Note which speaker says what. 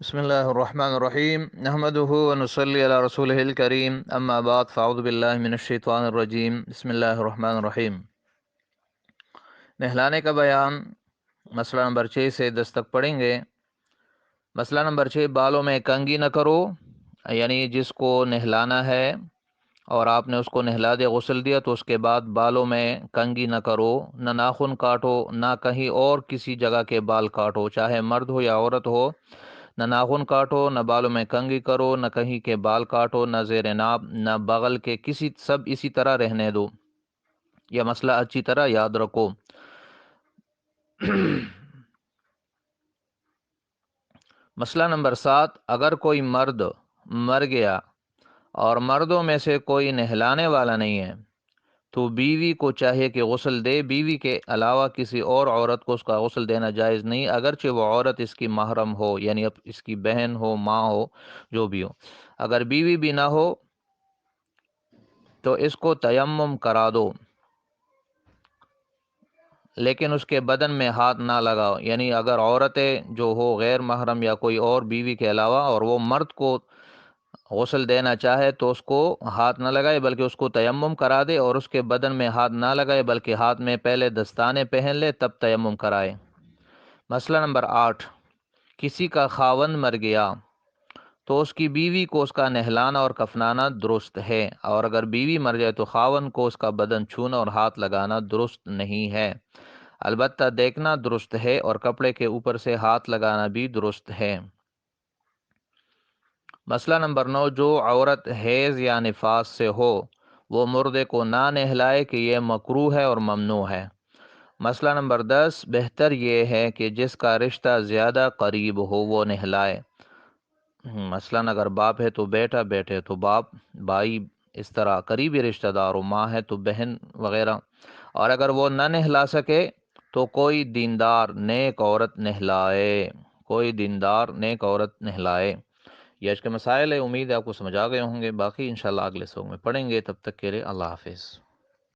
Speaker 1: بسم اللہ الرحمن الرحیم نحمده ونصلی علی رسولہ الکریم اما بعد فاعوذ باللہ من الشیطان الرجیم بسم اللہ الرحمن الرحیم۔ نہلانے کا بیان مسئلہ نمبر 6 سے 10 تک پڑھیں گے۔ مسئلہ نمبر 6، بالوں میں کنگھی نہ کرو، یعنی جس کو نہلانا ہے اور آپ نے اس کو نہلا دیا، غسل دیا، تو اس کے بعد بالوں میں کنگھی نہ کرو، نہ ناخن کاٹو، نہ کہیں اور کسی جگہ کے بال کاٹو، چاہے مرد ہو یا عورت ہو، نہ ناخن کاٹو، نہ بالوں میں کنگھی کرو، نہ کہیں کے بال کاٹو، نہ زیر ناب، نہ بغل کے کسی، سب اسی طرح رہنے دو۔ یہ مسئلہ اچھی طرح یاد رکھو۔ مسئلہ نمبر 7، اگر کوئی مرد مر گیا اور مردوں میں سے کوئی نہلانے والا نہیں ہے تو بیوی کو چاہیے کہ غسل دے۔ بیوی کے علاوہ کسی اور عورت کو اس کا غسل دینا جائز نہیں، اگرچہ وہ عورت اس کی محرم ہو، یعنی اب اس کی بہن ہو، ماں ہو، جو بھی ہو۔ اگر بیوی بھی نہ ہو تو اس کو تیمم کرا دو، لیکن اس کے بدن میں ہاتھ نہ لگاؤ۔ یعنی اگر عورتیں جو ہو غیر محرم یا کوئی اور بیوی کے علاوہ، اور وہ مرد کو غسل دینا چاہے تو اس کو ہاتھ نہ لگائے بلکہ اس کو تیمم کرا دے، اور اس کے بدن میں ہاتھ نہ لگائے بلکہ ہاتھ میں پہلے دستانے پہن لے تب تیمم کرائے۔ مسئلہ نمبر 8، کسی کا خاوند مر گیا تو اس کی بیوی کو اس کا نہلانا اور کفنانا درست ہے، اور اگر بیوی مر جائے تو خاوند کو اس کا بدن چھونا اور ہاتھ لگانا درست نہیں ہے، البتہ دیکھنا درست ہے اور کپڑے کے اوپر سے ہاتھ لگانا بھی درست ہے۔ مسئلہ نمبر 9، جو عورت حیض یا نفاس سے ہو وہ مردے کو نہ نہلائے کہ یہ مکروہ ہے اور ممنوع ہے۔ مسئلہ نمبر 10، بہتر یہ ہے کہ جس کا رشتہ زیادہ قریب ہو وہ نہلائے۔ مثلاً اگر باپ ہے تو بیٹا، بیٹے تو باپ، بھائی، اس طرح قریبی رشتہ دار ہو، ماں ہے تو بہن وغیرہ۔ اور اگر وہ نہ نہلا سکے تو کوئی دیندار نیک عورت نہلائے، کوئی دیندار نیک عورت نہلائے۔ یہ آج کے مسائل ہے، امید ہے آپ کو سمجھ آ گئے ہوں گے، باقی انشاءاللہ اگلے سبق میں پڑھیں گے۔ تب تک کے لیے اللہ حافظ۔